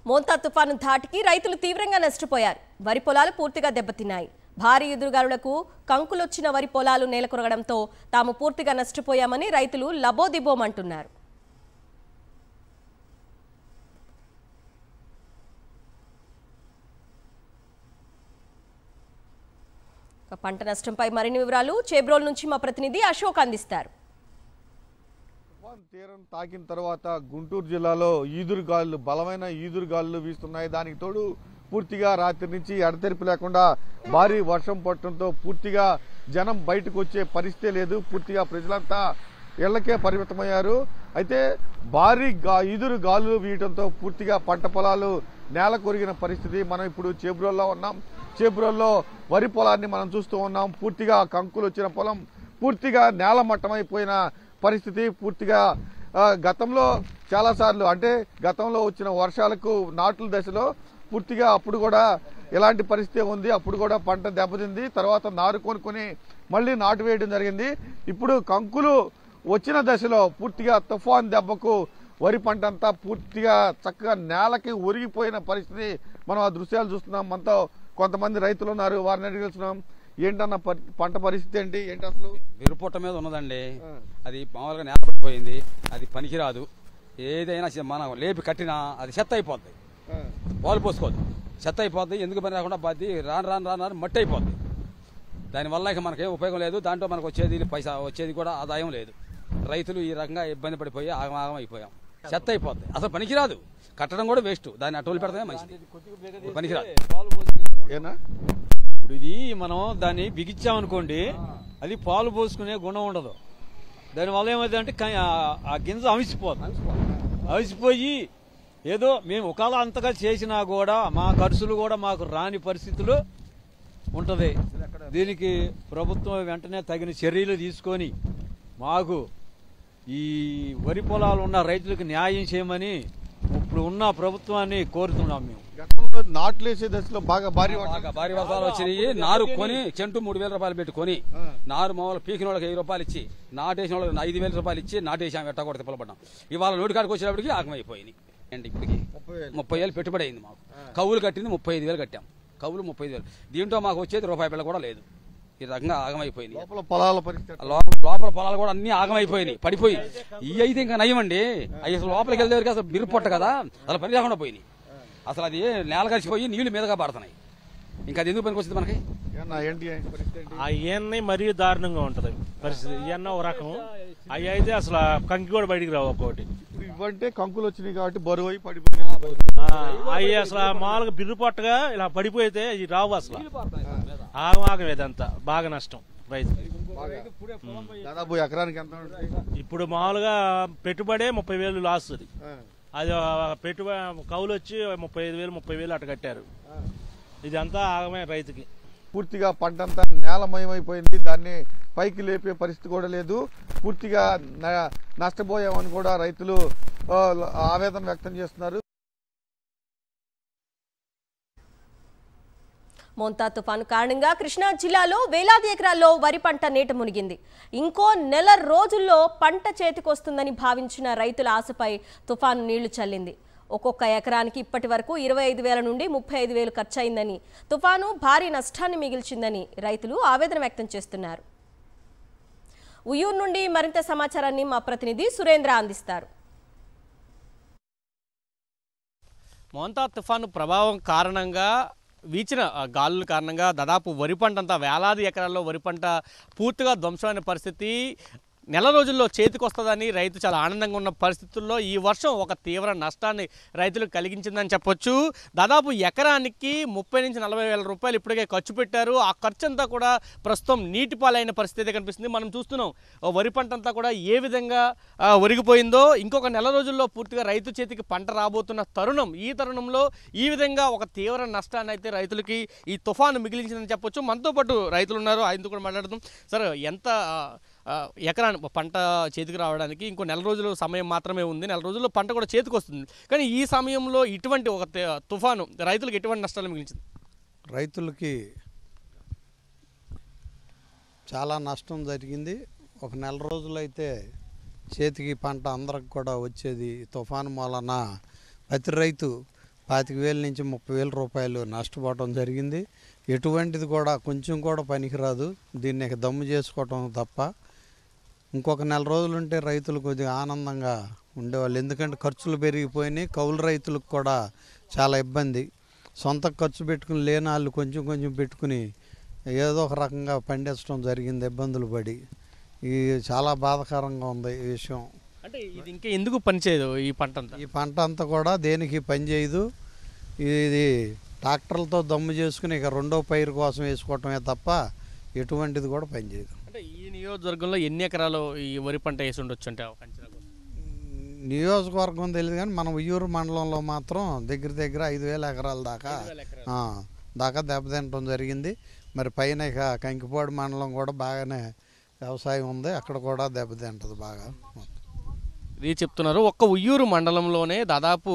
మోంతా తుఫాను ధాటికి రైతులు తీవ్రంగా నష్టపోయారు. వరి పొలాలు పూర్తిగా దెబ్బతిన్నాయి. భారీ ఎదురుగాలులకు కంకులొచ్చిన వరి పొలాలు నేలకొరగడంతో తాము పూర్తిగా నష్టపోయామని రైతులు లబోదిబోమంటున్నారు. పంట నష్టంపై మరిన్ని వివరాలు చేబ్రోల్ నుంచి మా ప్రతినిధి అశోక్ అందిస్తారు. తీరం తాకిన తర్వాత గుంటూరు జిల్లాలో ఈదురుగాలులు బలమైన ఈదురుగాలులు వీస్తున్నాయి. దానికి తోడు పూర్తిగా రాత్రి నుంచి ఎడతెరిపి లేకుండా భారీ వర్షం పడటంతో పూర్తిగా జనం బయటకు వచ్చే పరిస్థితి లేదు. పూర్తిగా ప్రజలంతా ఇళ్లకే పరిమితమయ్యారు. అయితే భారీ ఈదురు గాలులు వీయడంతో పూర్తిగా పంట పొలాలు నేల కొరిగిన పరిస్థితి. మనం ఇప్పుడు చేబ్రోల్లో ఉన్నాం. చేబ్రోల్లో వరి పొలాన్ని మనం చూస్తూ ఉన్నాం. పూర్తిగా కంకులు వచ్చిన పొలం పూర్తిగా నేలమట్టమైపోయిన పరిస్థితి. పూర్తిగా గతంలో చాలాసార్లు అంటే గతంలో వచ్చిన వర్షాలకు నాట్ల దశలో పూర్తిగా అప్పుడు కూడా ఇలాంటి పరిస్థితి ఉంది. అప్పుడు కూడా పంట దెబ్బతింది. తర్వాత నారు కొనుక్కొని మళ్ళీ నాటు వేయడం జరిగింది. ఇప్పుడు కంకులు వచ్చిన దశలో పూర్తిగా తుఫాన్ దెబ్బకు వరి పంట అంతా పూర్తిగా చక్కగా నేలకి ఒరిగిపోయిన పరిస్థితి. మనం ఆ దృశ్యాలు చూస్తున్నాం. మనతో కొంతమంది రైతులు ఉన్నారు. వారిని అడిగి తెలుసుకున్నాం. ఏంటన్న పంట పరిస్థితి ఏంటి అసలు? విరుపుట్ట మీద ఉన్నదండి. అది మామూలుగా నేల పడిపోయింది. అది పనికిరాదు. ఏదైనా మనం లేపి కట్టినా అది చెత్త అయిపోద్ది. పాలు పోసుకోదు, చెత్త అయిపోద్ది. ఎందుకు పని రాకుండా బాధ్య రాను మట్టి అయిపోద్ది. దానివల్ల ఇక మనకేం ఉపయోగం లేదు. దాంట్లో మనకు వచ్చేది పైసా వచ్చేది కూడా ఆదాయం లేదు. రైతులు ఈ రకంగా ఇబ్బంది పడిపోయి ఆగమాగం అయిపోయాం. చెత్త అయిపోద్ది. అసలు పనికిరాదు. కట్టడం కూడా వేస్ట్. దాన్ని అటోలు పెడతామే మంచిది. పనికిరాదు. ఇప్పుడు ఇది మనం దాన్ని బిగించామనుకోండి, అది పాలు పోసుకునే గుణం ఉండదు. దానివల్ల ఏమైందంటే ఆ గింజ అవిసిపోయి ఏదో మేము ఒకవేళ అంతగా చేసినా కూడా మా ఖర్చులు కూడా మాకు రాని పరిస్థితులు ఉంటుంది. దీనికి ప్రభుత్వం వెంటనే తగిన చర్యలు తీసుకొని మాకు ఈ వరి పొలాలు ఉన్న రైతులకు న్యాయం చేయమని ఇప్పుడు ఉన్న ప్రభుత్వాన్ని కోరుతున్నాం. మేము గతంలో నాట్లు వేసే దశలో భారీ వర్షాలు వచ్చినాయి. నారు కొని చెంటు 3,000 రూపాయలు పెట్టుకొని నారు మామూలు పీకిన వాళ్ళకి 1,000 రూపాయలు ఇచ్చి నాటేసిన వాళ్ళకి 5,000 రూపాయలు ఇచ్చి నాటేసాం. ఎట్టా కూడా తిప్పలపడ్డాం. ఇవాళ నోటికాడికి వచ్చేటప్పటికి ఆగమైపోయినాయి. అండి ఇప్పటికి 30,000 పెట్టుబడి అయింది మాకు. కవులు కట్టింది 35,000 కట్టాం. కవులు 35,000. దీంట్లో మాకు వచ్చేది రూపాయి పిల్ల కూడా లేదు. ఈ రకంగా ఆగమైపోయింది. లోపల పొలాలు కూడా అన్ని ఆగమైపోయినాయి, పడిపోయి. ఇవి అయితే ఇంకా నయమండి. అవి అసలు లోపలికి వెళ్ళేవారికి అసలు బిరుపొట్ట కదా, అసలు పని రాకుండా పోయినాయి. అసలు అది నేల కలిసిపోయి నీళ్లు మీదగా పడుతున్నాయి. ఇంకా అది ఎందుకు పనికి వచ్చింది మనకి? అవన్నీ మరీ దారుణంగా ఉంటది పరిస్థితి. ఇవన్నీ ఒక రకం. అవి అయితే అసలు కంకి కూడా బయటికి రావు. ఒక్కొక్కటి ఇవంటే కంకులు వచ్చినాయి కాబట్టి బరువు అయి పడిపోయి అవి అసలు మామూలుగా బిర్రుపట్టగా ఇలా పడిపోయితే ఇవి రావు. అసలు ఆగమాగం ఇదంతా బాగా నష్టం రైతు. దాదాపు ఎకరానికి ఎంత? ఇప్పుడు మామూలుగా పెట్టుబడే 30,000 లాస్. అది పెట్టుబడి కౌలు వచ్చి 35,000 30,000 అటు కట్టారు. ఇదంతా ఆగమే రైతుకి. పూర్తిగా పంట అంతా నేలమయమైపోయింది. దాన్ని పైకి లేపే పరిస్థితి కూడా లేదు. పూర్తిగా నష్టపోయామని కూడా రైతులు ఆవేదన వ్యక్తం చేస్తున్నారు. మోంతా తుఫాను కారణంగా కృష్ణా జిల్లాలో వేలాది ఎకరాల్లో వరి పంట నీట మునిగింది. ఇంకో నెల రోజుల్లో పంట చేతికొస్తుందని భావించిన రైతుల ఆశపై తుఫాను నీళ్లు చల్లింది. ఒక్కొక్క ఎకరానికి ఇప్పటి వరకు 25,000 నుండి 35,000 ఖర్చయిందని, తుఫాను భారీ నష్టాన్ని మిగిల్చిందని రైతులు ఆవేదన వ్యక్తం చేస్తున్నారు. ఉయ్యూరు నుండి మరింత సమాచారాన్ని మా ప్రతినిధి సురేంద్ర అందిస్తారు. మోంతా తుఫాను ప్రభావం కారణంగా వీచిన గాలుల కారణంగా దాదాపు వరి పంట అంతా వేలాది ఎకరాల్లో వరి పంట పూర్తిగా ధ్వంసమైన పరిస్థితి. నెల రోజుల్లో చేతికి వస్తుందని రైతు చాలా ఆనందంగా ఉన్న పరిస్థితుల్లో ఈ వర్షం ఒక తీవ్ర నష్టాన్ని రైతులకు కలిగించిందని చెప్పొచ్చు. దాదాపు ఎకరానికి 30,000 నుంచి 40,000 రూపాయలు ఇప్పటికే ఖర్చు పెట్టారు. ఆ ఖర్చు అంతా కూడా ప్రస్తుతం నీటి పాలైన పరిస్థితి కనిపిస్తుంది. మనం చూస్తున్నాం వరి పంట అంతా కూడా ఏ విధంగా ఒరిగిపోయిందో. ఇంకొక నెల రోజుల్లో పూర్తిగా రైతు చేతికి పంట రాబోతున్న తరుణం. ఈ తరుణంలో ఈ విధంగా ఒక తీవ్ర నష్టాన్ని అయితే రైతులకి ఈ తుఫాను మిగిలించిందని చెప్పొచ్చు. మనతో పాటు రైతులు ఉన్నారు. ఆయనతో కూడా మాట్లాడుతాం. సార్, ఎంత ఎకరాన్ని పంట చేతికి రావడానికి ఇంకో నెల రోజులు సమయం మాత్రమే ఉంది. నెల రోజుల్లో పంట కూడా చేతికి వస్తుంది. కానీ ఈ సమయంలో ఇటువంటి ఒక తుఫాను రైతులకు ఎటువంటి నష్టాలు మిగిలించింది? రైతులకి చాలా నష్టం జరిగింది. ఒక నెల రోజులైతే చేతికి పంట అందరికి కూడా వచ్చేది. తుఫాను మూలన ప్రతి రైతు 25,000 నుంచి 30,000 రూపాయలు నష్టపోవటం జరిగింది. ఎటువంటిది కూడా కొంచెం కూడా పనికిరాదు. దీన్ని ఇక దమ్ము చేసుకోవటం తప్ప. ఇంకొక నెల రోజులు ఉంటే రైతులు కొద్దిగా ఆనందంగా ఉండేవాళ్ళు. ఎందుకంటే ఖర్చులు పెరిగిపోయినాయి. కౌలు రైతులకు కూడా చాలా ఇబ్బంది. సొంత ఖర్చు పెట్టుకుని లేని వాళ్ళు కొంచెం కొంచెం పెట్టుకుని ఏదో ఒక రకంగా పండించడం జరిగింది ఇబ్బందులు పడి. ఇది చాలా బాధాకరంగా ఉంది ఈ విషయం. అంటే ఇది ఇంకా ఎందుకు పనిచేయదు ఈ పంట అంతా? ఈ పంట అంతా కూడా దేనికి పనిచేయదు. ఇది ట్రాక్టర్లతో దమ్ము చేసుకుని ఇక రెండో పైరు కోసం వేసుకోవటమే తప్ప ఎటువంటిది కూడా పనిచేయదు. అంటే ఈ నియోజకవర్గంలో ఎన్ని ఎకరాలు ఈ వరి పంట వేసి ఉండొచ్చు అంటే ఒక అంచనా కోసం? నియోజకవర్గం తెలియదు కానీ మన ఉయ్యూరు మండలంలో మాత్రం దగ్గర 5,000 ఎకరాల దాకా దెబ్బతినటం జరిగింది. మరి పైన ఇక కంకిపాడు మండలం కూడా బాగానే వ్యవసాయం ఉంది. అక్కడ కూడా దెబ్బతింటుంది బాగా. ఇది చెప్తున్నారు. ఒక్క ఉయ్యూరు మండలంలోనే దాదాపు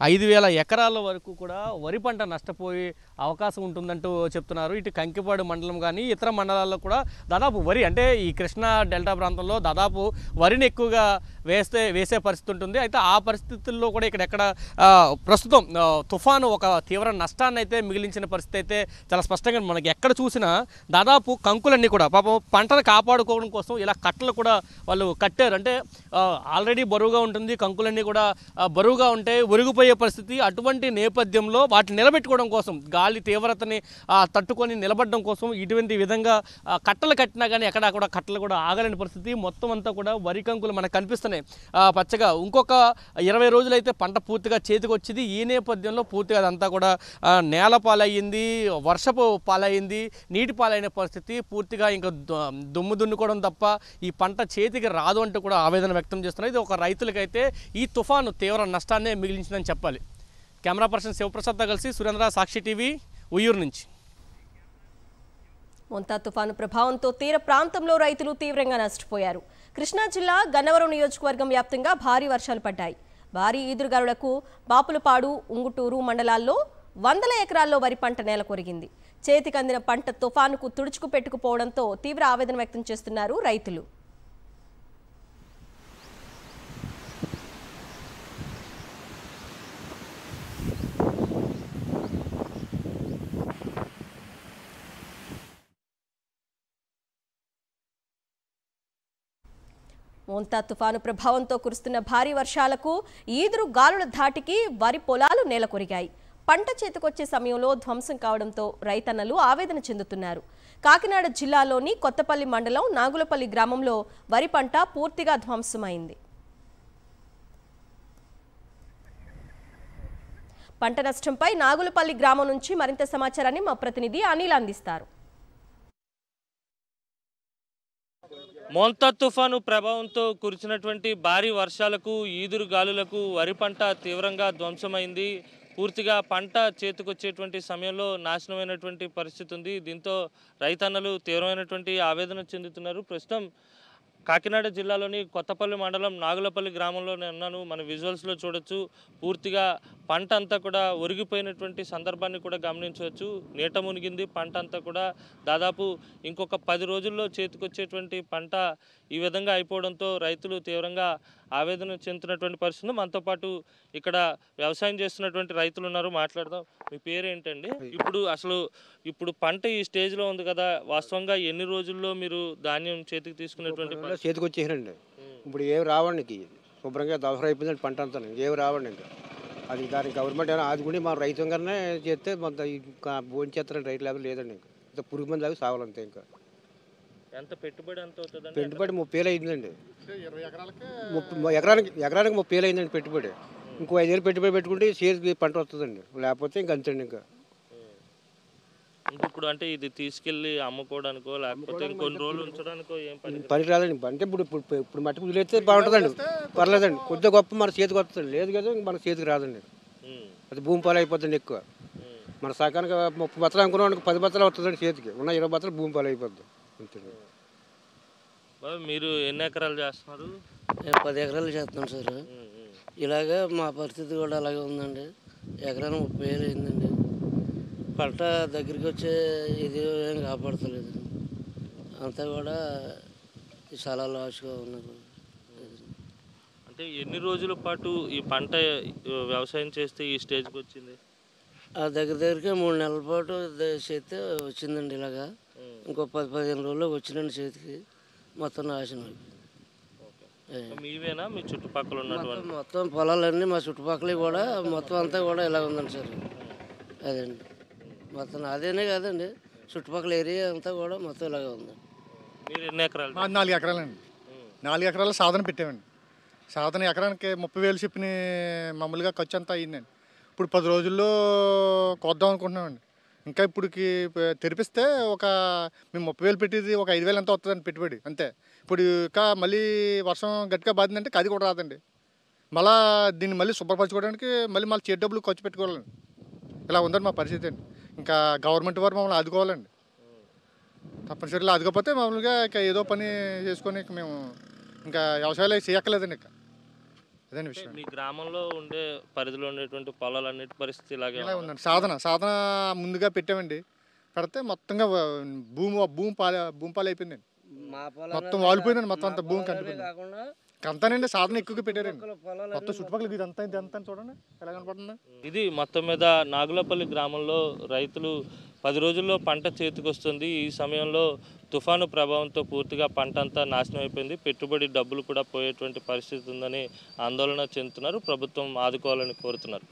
5,000 ఎకరాల వరకు కూడా వరి పంట నష్టపోయే అవకాశం ఉంటుందంటూ చెప్తున్నారు. ఇటు కంకిపాడు మండలం కానీ ఇతర మండలాల్లో కూడా దాదాపు వరి అంటే ఈ కృష్ణా డెల్టా ప్రాంతంలో దాదాపు వరిని ఎక్కువగా వేసే పరిస్థితి ఉంటుంది. అయితే ఆ పరిస్థితుల్లో కూడా ఇక్కడెక్కడ ప్రస్తుతం తుఫాను ఒక తీవ్ర నష్టాన్ని అయితే మిగిలించిన పరిస్థితి అయితే చాలా స్పష్టంగా మనకి ఎక్కడ చూసినా దాదాపు కంకులన్నీ కూడా పాపం పంటను కాపాడుకోవడం కోసం ఇలా కట్టలు కూడా వాళ్ళు కట్టారు. అంటే ఆల్రెడీ బరువుగా ఉంటుంది, కంకులన్నీ కూడా బరువుగా ఉంటాయి, ఒరిగిపోయే పరిస్థితి. అటువంటి నేపథ్యంలో వాటిని నిలబెట్టుకోవడం కోసం గాలి తీవ్రతని తట్టుకొని నిలబడడం కోసం ఇటువంటి విధంగా కట్టలు కట్టినా కానీ ఎక్కడ కూడా కట్టలు కూడా ఆగలేని పరిస్థితి. మొత్తం అంతా కూడా వరి కంకులు మనకు కనిపిస్తున్నాయి పచ్చగా. ఇంకొక 20 రోజులైతే పంట పూర్తిగా చేతికి వచ్చింది. ఈ నేపథ్యంలో పూర్తిగా అదంతా కూడా నేల పాలయ్యింది, వర్షపు పాలయ్యింది, నీటి పాలైన పరిస్థితి. పూర్తిగా ఇంకా దుమ్ము దున్నుకోవడం తప్ప ఈ పంట చేతికి రాదు అంటూ కూడా ఆవేదన వ్యక్తం చేస్తున్నారు. ఇది ఒక రైతులకైతే ఈ తుఫాను తీవ్ర నష్టాన్నే మిగిలించిందని చెప్పాలి. కెమెరా పర్సన్ శివప్రసాద్తో కలిసి సురేంద్ర, సాక్షి టీవీ, ఉయ్యూరు నుంచి. మొంతా తుఫాను ప్రభావంతో తీర ప్రాంతంలో రైతులు తీవ్రంగా నష్టపోయారు. కృష్ణా జిల్లా గన్నవరం నియోజకవర్గం వ్యాప్తంగా భారీ వర్షాలు పడ్డాయి. భారీ ఈదురుగాలులకు బాపులపాడు, ఉంగుటూరు మండలాల్లో 100 ఎకరాల్లో వరి పంట నేల కొరిగింది. చేతికందిన పంట తుఫానుకు తుడుచుకు పెట్టుకుపోవడంతో తీవ్ర ఆవేదన వ్యక్తం చేస్తున్నారు రైతులు. మోంతా తుఫాను ప్రభావంతో కురుస్తున్న భారీ వర్షాలకు ఈదురు గాలుల ధాటికి వరి పొలాలు నేలకొరిగాయి. పంట చేతికొచ్చే సమయంలో ధ్వంసం కావడంతో రైతన్నలు ఆవేదన చెందుతున్నారు. కాకినాడ జిల్లాలోని కొత్తపల్లి మండలం నాగులపల్లి గ్రామంలో వరి పంట పూర్తిగా ధ్వంసమైంది. పంట నష్టంపై నాగులపల్లి గ్రామం నుంచి మరింత సమాచారాన్ని మా ప్రతినిధి అనిల్ అందిస్తారు. మోంతా తుఫాను ప్రభావంతో కురిసినటువంటి భారీ వర్షాలకు, ఈదురు గాలులకు వరి పంట తీవ్రంగా ధ్వంసమైంది. పూర్తిగా పంట చేతికొచ్చేటువంటి సమయంలో నాశనమైనటువంటి పరిస్థితి ఉంది. దీంతో రైతన్నలు తీవ్రమైనటువంటి ఆవేదన చెందుతున్నారు. ప్రస్తుతం కాకినాడ జిల్లాలోని కొత్తపల్లి మండలం నాగులపల్లి గ్రామంలోనే ఉన్నాను. మన విజువల్స్లో చూడొచ్చు. పూర్తిగా పంట అంతా కూడా ఒరిగిపోయినటువంటి సందర్భాన్ని కూడా గమనించవచ్చు. నీట మునిగింది పంట అంతా కూడా. దాదాపు ఇంకొక 10 రోజుల్లో చేతికొచ్చేటువంటి పంట ఈ విధంగా అయిపోవడంతో రైతులు తీవ్రంగా ఆవేదన చెందుతున్నటువంటి పరిస్థితి. మనతో పాటు ఇక్కడ వ్యవసాయం చేస్తున్నటువంటి రైతులు ఉన్నారు, మాట్లాడదాం. మీ పేరు ఏంటండి? ఇప్పుడు పంట ఈ స్టేజ్లో ఉంది కదా, వాస్తవంగా ఎన్ని రోజుల్లో మీరు ధాన్యం చేతికి తీసుకునేటువంటి చేతికి వచ్చేసారండి. ఇప్పుడు ఏమి రావండి, శుభ్రంగా దసరా అయిపోయిందండి పంట అంతా, ఏమి రావండి. ఇంకా అది దానికి గవర్నమెంట్ ఏమైనా ఆదుకుని మన రైతుగానే చేస్తే మన భోజనం చేస్తారండి. రైతు లేకపోతే లేదండి. ఇంకా పురుగు మంది లాగా సావాలంతే. ఇంకా ఎంత పెట్టుబడి ఎంత అవుతుంది? పెట్టుబడి 30,000 అయిందండి. ఎకరానికి 30,000 అయిందండి పెట్టుబడి. ఇంకో 5,000 పెట్టుబడి పెట్టుకుంటే చేతికి పంట వస్తుందండి. లేకపోతే ఇంక అంతండి. ఇంకా ఇప్పుడు అంటే ఇది తీసుకెళ్లి అమ్ముకోవడానికో లేకపోతే ఇంకొన్ని రోజులు ఉంచడానికో ఏం పని రాదండి. అంటే ఇప్పుడు మట్టుకు వదిలేస్తే బాగుంటుందండి, పర్లేదండి. కొద్దిగా గొప్ప మన చేతికి వస్తుందండి. లేదు కదా మన చేతికి రాదండి. అది భూమి పాలు అయిపోతుంది ఎక్కువ. మన సకానికి 30 బత్తలు అనుకున్నాం, 10 బత్తలు వస్తుందండి చేతికి. ఉన్న 20 బత్తలు భూమి పాలు అయిపోద్ది. మీరు ఎన్ని ఎకరాలు చేస్తున్నారు? 10 ఎకరాలు చేస్తున్నాం సార్. ఇలాగే మా పరిస్థితి కూడా అలాగే ఉందండి. ఎకరానికి 30,000 అయిందండి. పంట దగ్గరికి వచ్చే ఇది ఏం కాపాడతలేదు. అంతా కూడా చాలా లాస్గా ఉన్నారు. అంటే ఎన్ని రోజుల పాటు ఈ పంట వ్యవసాయం చేస్తే ఈ స్టేజ్కి వచ్చింది? దగ్గరగా 3 నెలల పాటు చేస్తే వచ్చిందండి. ఇలాగా ఇంకో 10-15 రోజుల్లో వచ్చినండి చేతికి. మొత్తం నాశనం అయిపోయింది. మీవేనా మీ చుట్టుపక్కల ఉన్నటువంటి? మొత్తం పొలాలన్నీ మా చుట్టుపక్కల కూడా మొత్తం అంతా కూడా ఇలా ఉందండి సార్. అదండి మొత్తం అదేనే కాదండి, చుట్టుపక్కల ఏరియా అంతా కూడా మొత్తం ఇలాగే ఉంది. మీరు ఎన్ని ఎకరాలు? 4 ఎకరాలండి. 4 ఎకరాల సాధన పెట్టామండి. సాధన ఎకరానికి 30,000 చెప్పిన మామూలుగా ఖర్చు అంతా అయ్యిందండి. ఇప్పుడు 10 రోజుల్లో కొద్దాం అనుకుంటున్నామండి. ఇంకా ఇప్పటికి తెరిపిస్తే మేము 30,000 పెట్టేది ఒక 5,000 ఎంత వస్తుందండి పెట్టుబడి అంతే. ఇప్పుడు ఇంకా మళ్ళీ వర్షం గట్టిగా బాధిందంటే అది కూడా రాదండి. మళ్ళీ దీన్ని మళ్ళీ శుభ్రపరచుకోవడానికి మళ్ళీ చేతి డబ్బులు ఖర్చు పెట్టుకోవాలండి. ఇలా ఉందండి మా పరిస్థితి అండి. ఇంకా గవర్నమెంట్ వారు మమ్మల్ని ఆదుకోవాలండి. తప్పనిసరిగా ఆదుకోకపోతే మామూలుగా ఇక ఏదో పని చేసుకొని మేము ఇంకా వ్యవసాయాలు చేయక్కర్లేదండి. ఇక అదే విషయం. మీ గ్రామంలో ఉండే పరిధిలో ఉండేటువంటి పొలాలన్నిటి పరిస్థితి ఇలాగే ఉందండి. సాధన ముందుగా పెట్టామండి. పెడితే మొత్తంగా భూమి పాలు అయిపోయిందండి. మొత్తం వాలిపోయిందండి. మొత్తం అంతా భూమి కంటిపోయింది. అంతానండి సాధన ఎక్కువగా పెట్టారండి. మొత్తం చుట్టుపక్కల ఇదంతా చూడండి ఎలా కనపడుతుంది. ఇది మొత్తం మీద నాగులపల్లి గ్రామంలో రైతులు 10 రోజుల్లో పంట చేతికొస్తుంది. ఈ సమయంలో తుఫాను ప్రభావంతో పూర్తిగా పంట అంతా నాశనం అయిపోయింది. పెట్టుబడి డబ్బులు కూడా పోయేటువంటి పరిస్థితి ఉందని ఆందోళన చెందుతున్నారు. ప్రభుత్వం ఆదుకోవాలని కోరుతున్నారు.